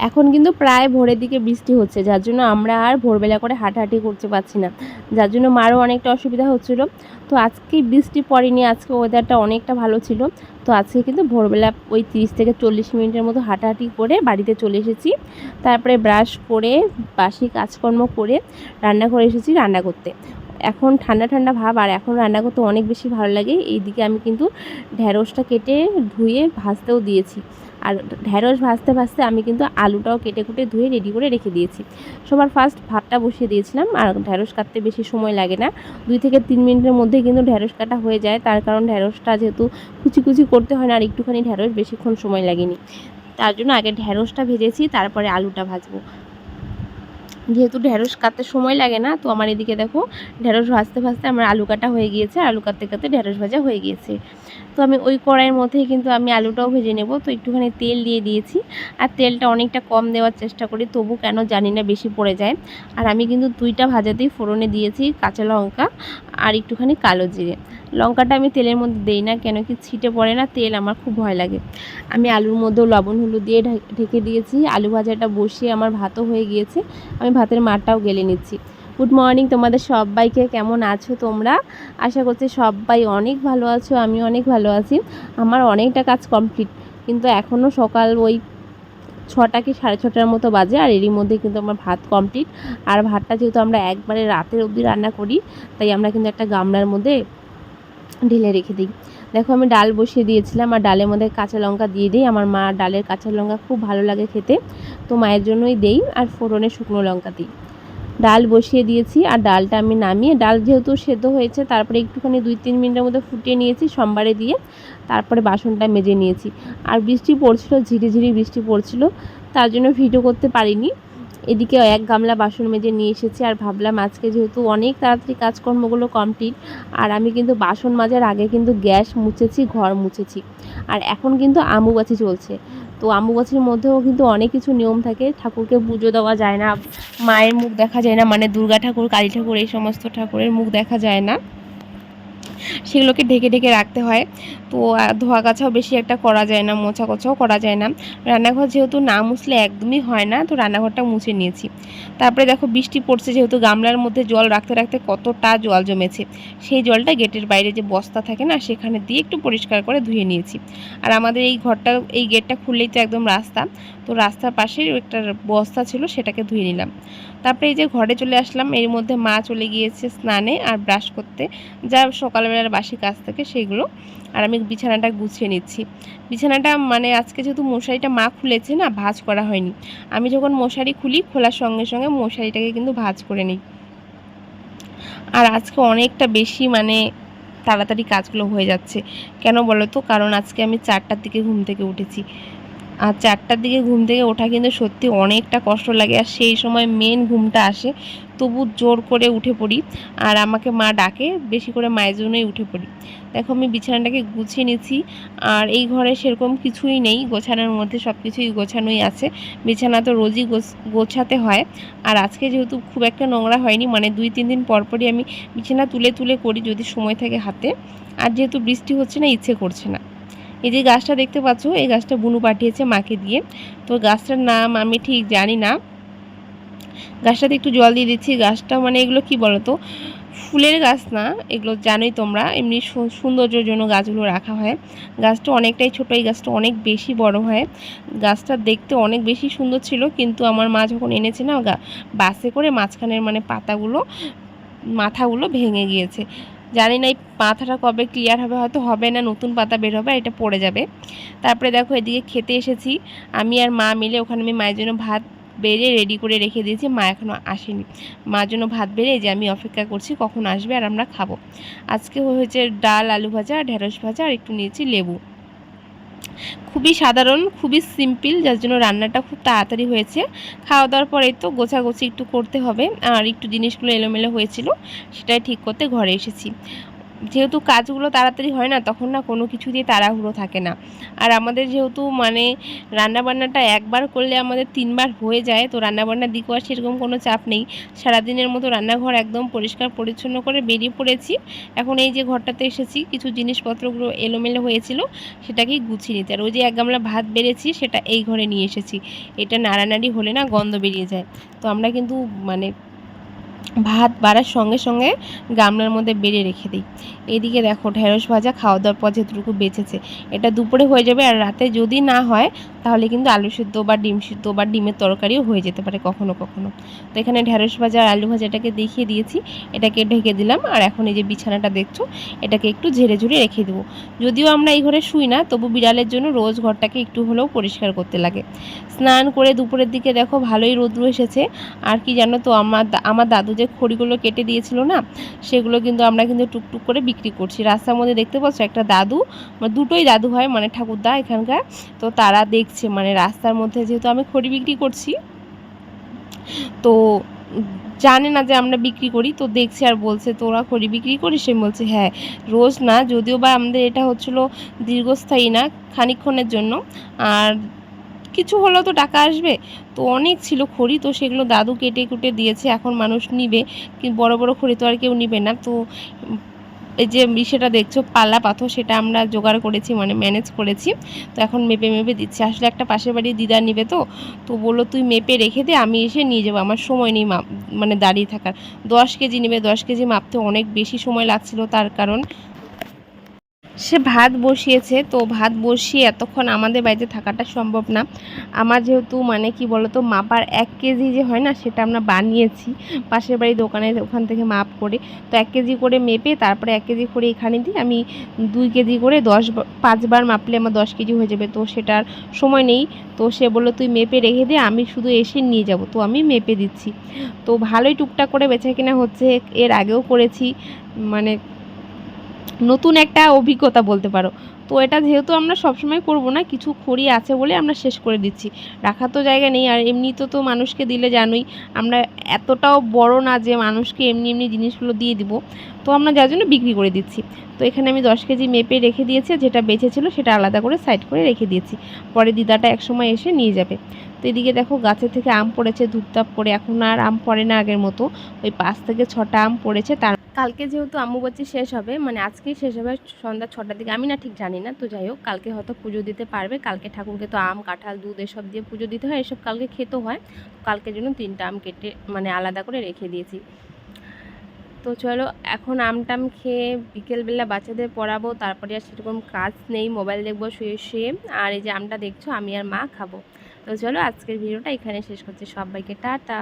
এখন কিন্তু প্রায় ভোরের দিকে বৃষ্টি হচ্ছে, যার জন্য আমরা আর ভোরবেলা করে হাঁটাহাঁটি করতে পারছি না, যার জন্য মারও অনেকটা অসুবিধা হচ্ছিল। তো আজকে বৃষ্টি পড়েনি, আজকে ওয়েদারটা অনেকটা ভালো ছিল। তো আজকে কিন্তু ভোরবেলা ওই 30 থেকে 40 মিনিটের মতো হাঁটাহাঁটি করে বাড়িতে চলে এসেছি। তারপরে ব্রাশ করে বাসি কাজকর্ম করে রান্নাঘরে এসেছি রান্না করতে। এখন ঠান্ডা ঠান্ডা ভাব, আর এখন রান্না করতে অনেক বেশি ভালো লাগে। এইদিকে আমি কিন্তু ঢ্যাঁড়সটা কেটে ধুয়ে ভাজতেও দিয়েছি, আর ঢ্যাঁড়স ভাজতে ভাজতে আমি কিন্তু আলুটাও কেটে কুটে ধুয়ে রেডি করে রেখে দিয়েছি। সবার ফার্স্ট ভাতটা বসিয়ে দিয়েছিলাম, আর ঢ্যাঁড়স কাটতে বেশি সময় লাগে না, 2 থেকে 3 মিনিটের মধ্যেই কিন্তু ঢ্যাঁড়স কাটা হয়ে যায়। তার কারণ ঢ্যাঁড়সটা যেহেতু কুচি কুচি করতে হয় না, আর একটুখানি ঢ্যাঁড়স বেশিক্ষণ সময় লাগেনি, তার জন্য আগে ঢ্যাঁড়সটা ভেজেছি, তারপরে আলুটা ভাজবো। যেহেতু ঢ্যাঁড়স কাটতে সময় লাগে না, তো আমার এদিকে দেখো ঢ্যাঁড়স ভাজতে ভাজতে আমার আলু কাটা হয়ে গিয়েছে, আলু কাটতে কাটতে ঢ্যাঁড়স ভাজা হয়ে গিয়েছে। তো আমি ওই কড়াইয়ের মধ্যেই কিন্তু আমি আলুটাও ভেজে নেব। তো একটুখানি তেল দিয়ে দিয়েছি, আর তেলটা অনেকটা কম দেওয়ার চেষ্টা করি, তবু কেন জানি না বেশি পড়ে যায়। আর আমি কিন্তু 2টা ভাজাতেই ফোড়নে দিয়েছি কাঁচা লঙ্কা আর একটুখানি কালো জিরে। লঙ্কাটা আমি তেলের মধ্যে দেই না, কেন কি ছিটে পড়ে না তেল, আমার খুব ভয় লাগে। আমি আলুর মধ্যেও লবণ হলুদ দিয়ে ঢেকে দিয়েছি। আলু ভাজাটা বসিয়ে আমার ভাতও হয়ে গিয়েছে, আমি ভাতের মারটাও গেলে নিচ্ছি। গুড মর্নিং তোমাদের সবাইকে, কেমন আছো তোমরা? আশা করছি সবাই অনেক ভালো আছো, আমি অনেক ভালো আছি। আমার অনেকটা কাজ কমপ্লিট, কিন্তু এখনও সকাল ওই 6টা কি 6:30টার মতো বাজে, আর এরই মধ্যে কিন্তু আমার ভাত কমপ্লিট। আর ভাতটা যেহেতু আমরা একবারে রাতের অবধি রান্না করি, তাই আমরা কিন্তু একটা গামলার মধ্যে ঢেলে রেখে দিই। দেখো আমি ডাল বসিয়ে দিয়েছিলাম, আর ডালের মধ্যে কাঁচা লঙ্কা দিয়ে দিই। আমার মা ডালের কাঁচা লঙ্কা খুব ভালো লাগে খেতে, তো মায়ের জন্যই দেই, আর ফোড়নে শুকনো লঙ্কা দিই। ডাল বসিয়ে দিয়েছি, আর ডালটা আমি নামিয়ে, ডাল যেহেতু সেদ্ধ হয়েছে, তারপরে একটুখানি 2-3 মিনিটের মধ্যে ফুটিয়ে নিয়েছি সোমবারে দিয়ে, তারপরে বাসনটা মেজে নিয়েছি। আর বৃষ্টি পড়ছিল, ঝিরিঝিরি বৃষ্টি পড়ছিল, তার জন্য ভিডিও করতে পারিনি। এদিকে এক গামলা বাসন মেজে নিয়ে এসেছি, আর ভাবলাম আজকে যেহেতু অনেক তাড়াতাড়ি কাজকর্মগুলো কমপ্লিট, আর আমি কিন্তু বাসন মাজার আগে কিন্তু গ্যাস মুছেছি, ঘর মুছেছি। আর এখন কিন্তু অম্বুবাচী চলছে, তো অম্বুবাচীর মধ্যেও কিন্তু অনেক কিছু নিয়ম থাকে। ঠাকুরকে পুজো দেওয়া যায় না, মায়ের মুখ দেখা যায় না, মানে দুর্গা ঠাকুর, কালী ঠাকুর, এই সমস্ত ঠাকুরের মুখ দেখা যায় না, সেগুলোকে ঢেকে ঢেকে রাখতে হয়। তো ধোয়া কাছাও বেশি একটা করা যায় না, মোছা কোছাও করা যায় না। রান্নাঘর যেহেতু না মুছলে একদমই হয় না, তো রান্নাঘরটা মুছে নিয়েছি। তারপরে দেখো বৃষ্টি পড়ছে, যেহেতু গামলার মধ্যে জল রাখতে রাখতে কতটা জল জমেছে, সেই জলটা গেটের বাইরে যে বস্তা থাকে না, সেখানে দিয়ে একটু পরিষ্কার করে ধুয়ে নিয়েছি। আর আমাদের এই ঘরটা, এই গেটটা খুললেই তো একদম রাস্তা, তো রাস্তার পাশে একটা বস্তা ছিল, সেটাকে ধুয়ে নিলাম। তারপরে এই যে ঘরে চলে আসলাম, এর মধ্যে মা চলে গিয়েছে স্নানে আর ব্রাশ করতে, যা সকালবেলার বাসি কাজ থাকে সেইগুলো। আর আমি বিছানাটা গুছিয়ে নিচ্ছি। বিছানাটা মানে আজকে যেহেতু মশারিটা মা খুলেছে না, ভাঁজ করা হয়নি। আমি যখন মশারি খুলি, খোলার সঙ্গে সঙ্গে মশারিটাকে কিন্তু ভাঁজ করে নিই। আর আজকে অনেকটা বেশি মানে তাড়াতাড়ি কাজগুলো হয়ে যাচ্ছে। কেন বলো তো? কারণ আজকে আমি 4টার দিকে ঘুম থেকে উঠেছি। আর 4টার দিকে ঘুম থেকে ওঠা কিন্তু সত্যি অনেকটা কষ্ট লাগে, আর সেই সময় মেন ঘুমটা আসে, তবু জোর করে উঠে পড়ি। আর আমাকে মা ডাকে, বেশি করে মায়ের জন্যই উঠে পড়ি। দেখো আমি বিছানাটাকে গুছিয়ে নিচ্ছি, আর এই ঘরে সেরকম কিছুই নেই গোছানোর মধ্যে, সব কিছুই গোছানোই আছে। বিছানা তো রোজই গোছাতে হয়, আর আজকে যেহেতু খুব একটা নোংরা হয়নি, মানে 2-3 দিন পরপরই আমি বিছানা তুলে তুলে করি যদি সময় থাকে হাতে। আর যেহেতু বৃষ্টি হচ্ছে না, ইচ্ছে করছে না। এই যে গাছটা দেখতে পাচ্ছ, এই গাছটা বুনু পাঠিয়েছে মাকে দিয়ে। তো গাছটার নাম আমি ঠিক জানি না। গাছটাতে একটু জল দিয়ে দিচ্ছি। গাছটা মানে এগুলো কি বলতো, ফুলের গাছ না, এগুলো জানোই তোমরা, এমনি সৌন্দর্যের জন্য গাছগুলো রাখা হয়। গাছটা অনেকটাই ছোটো, এই গাছটা অনেক বেশি বড় হয়। গাছটা দেখতে অনেক বেশি সুন্দর ছিল, কিন্তু আমার মা যখন এনেছে না বাসে করে, মাঝখানের মানে পাতাগুলো, মাথাগুলো ভেঙে গিয়েছে। জানি না এই মাথাটা কবে ক্লিয়ার হবে, হয়তো হবে না, নতুন পাতা বের হবে, এটা পড়ে যাবে। তারপরে দেখো এদিকে খেতে এসেছি, আমি আর মা মিলে। ওখানে আমি মায়ের জন্য ভাত বেড়ে রেডি করে রেখে দিয়েছি, মা এখনও আসেনি। মার জন্য ভাত বেড়ে এই যে আমি অপেক্ষা করছি কখন আসবে আর আমরা খাবো। আজকে হয়েছে ডাল, আলু ভাজা, ঢেঁড়স ভাজা, আর একটু নিয়েছি লেবু। খুবই সাধারণ, খুবই সিম্পল, যার জন্য রান্নাটা খুব তাড়াতাড়ি হয়েছে। খাওয়া দাওয়ার পরেই তো গোছাগুছি একটু করতে হবে, আর একটু জিনিসগুলো এলোমেলো হয়েছিল, সেটাই ঠিক করতে ঘরে এসেছি। যেহেতু কাজগুলো তাড়াতাড়ি হয় না, তখন না কোনো কিছু দিয়ে তাড়াহুড়ো থাকে না। আর আমাদের যেহেতু মানে রান্নাবান্নাটা একবার করলে আমাদের ৩ বার হয়ে যায়, তো রান্নাবান্নার দিকেও আর সেরকম কোনো চাপ নেই। সারাদিনের মতো রান্নাঘর একদম পরিষ্কার পরিচ্ছন্ন করে বেরিয়ে পড়েছি। এখন এই যে ঘরটাতে এসেছি, কিছু জিনিসপত্রগুলো এলোমেলো হয়েছিল সেটাকেই গুছিয়ে নিতে। আর ওই যে ১ গামলা ভাত বেড়েছি সেটা এই ঘরে নিয়ে এসেছি। এটা নাড়ানাড়ি হলে না গন্ধ বেরিয়ে যায়। তো আমরা কিন্তু মানে ভাত বাড়ার সঙ্গে সঙ্গে গামলার মধ্যে বেড়ে রেখে দিই। এদিকে দেখো ঢেঁড়স ভাজা খাওয়া দাওয়ার পর যেটুকু বেঁচেছে এটা দুপুরে হয়ে যাবে, আর রাতে যদি না হয় তাহলে কিন্তু আলু সিদ্ধ বা ডিম সিদ্ধ বা ডিমের তরকারিও হয়ে যেতে পারে কখনো কখনো। তো এখানে ঢেঁড়স ভাজা আর আলু ভাজাটাকে দেখিয়ে দিয়েছি, এটাকে ঢেকে দিলাম। আর এখন এই যে বিছানাটা দেখছো এটাকে একটু ঝেড়ে ঝুড়ে রেখে দেবো। যদিও আমরা এই ঘরে শুই না, তবু বিড়ালের জন্য রোজ ঘরটাকে একটু হলেও পরিষ্কার করতে লাগে। স্নান করে দুপুরের দিকে দেখো ভালোই রৌদ্র এসেছে। আর কি জানো তো, আমার দাদু যে খড়িগুলো কেটে দিয়েছিল না, সেগুলো কিন্তু আমরা কিন্তু টুকটুক করে বিক্রি করছি। রাস্তার মধ্যে দেখতে পাচ্ছ একটা দাদু, দুটোই দাদু হয় মানে ঠাকুরদা এখানকার, তো তারা দেখছে মানে রাস্তার মধ্যে যেহেতু আমি খড়ি বিক্রি করছি, তো জানে না যে আমরা বিক্রি করি, তো দেখছে আর বলছে তোরা খড়ি বিক্রি করিস? সে বলছে হ্যাঁ। রোজ না, যদিও বা আমাদের এটা হচ্ছিল দীর্ঘস্থায়ী না, খানিকক্ষণের জন্য। আর কিছু হলেও তো টাকা আসবে। তো অনেক ছিল খড়ি, তো সেগুলো দাদু কেটে কুটে দিয়েছে। এখন মানুষ নিবে, কিন্তু বড় বড় খড়ি তো আর কেউ নিবে না। তো এই যে সেটা দেখছো পাল্লা পাথর, সেটা আমরা জোগাড় করেছি মানে ম্যানেজ করেছি। তো এখন মেপে মেপে দিচ্ছি। আসলে একটা পাশের বাড়ির দিদা নিবে, তো বললো তুই মেপে রেখে দে, আমি এসে নিয়ে যাবো, আমার সময় নেই মানে দাঁড়িয়ে থাকার। 10 কেজি নেবে, 10 কেজি মাপতে অনেক বেশি সময় লাগছিল, তার কারণ সে ভাত বসিয়েছে। তো ভাত বসিয়ে এতক্ষণ আমাদের বাড়িতে থাকাটা সম্ভব না। আমার যেহেতু মানে কি বলতো মাপার 1 কেজি যে হয় না, সেটা আমরা বানিয়েছি পাশের বাড়ির দোকানে, ওখান থেকে মাপ করে। তো 1 কেজি করে মেপে তারপরে 1 কেজি করে এখানে দিই আমি। 2 কেজি করে 5 বার মাপলে আমার 10 কেজি হয়ে যাবে, তো সেটার সময় নেই। তো সে বললো তুই মেপে রেখে দে, আমি শুধু এসে নিয়ে যাব। তো আমি মেপে দিচ্ছি। তো ভালোই টুকটাক করে বেচাকেনা হচ্ছে, এর আগেও করেছি, মানে নতুন একটা অভিজ্ঞতা বলতে পারো। তো এটা যেহেতু আমরা সবসময় করব না, কিছু খড়ি আছে বলে আমরা শেষ করে দিচ্ছি, রাখার তো জায়গা নেই। আর এমনিতে তো মানুষকে দিলে জানোই আমরা এতটাও বড় না যে মানুষকে এমনি এমনি জিনিসগুলো দিয়ে দিব, তো আমরা যার জন্য বিক্রি করে দিচ্ছি। তো এখানে আমি 10 কেজি মেপে রেখে দিয়েছি, যেটা বেঁচে ছিল সেটা আলাদা করে সাইড করে রেখে দিয়েছি, পরে দিদাটা একসময় এসে নিয়ে যাবে। তো এদিকে দেখো গাছের থেকে আম পড়েছে ধূপধাপ করে, এখন আর আম পড়ে না আগের মতো, ওই 5 থেকে 6টা আম পড়েছে। তার কালকে যেহেতু অম্বুবাচী শেষ হবে, মানে আজকেই শেষ হবে সন্ধ্যা 6টার দিকে, আমি না ঠিক জানি না, তো যাই হোক কালকে হয়তো পুজো দিতে পারবে। কালকে ঠাকুরকে তো আম কাঁঠাল দুধ এসব দিয়ে পুজো দিতে হয়, এসব কালকে খেতেও হয়। কালকের জন্য 3টা আম কেটে মানে আলাদা করে রেখে দিয়েছি। তো চলো এখন আমটাম খেয়ে বিকেলবেলা বাচ্চাদের পড়াবো, তারপরে আর সেরকম কাজ নেই, মোবাইল দেখবো শুয়ে শুয়ে। আর এই যে আমটা দেখছো আমি আর মা খাবো। তো চলো আজকের ভিডিওটা এখানে শেষ করছি, সবাইকে টাটা।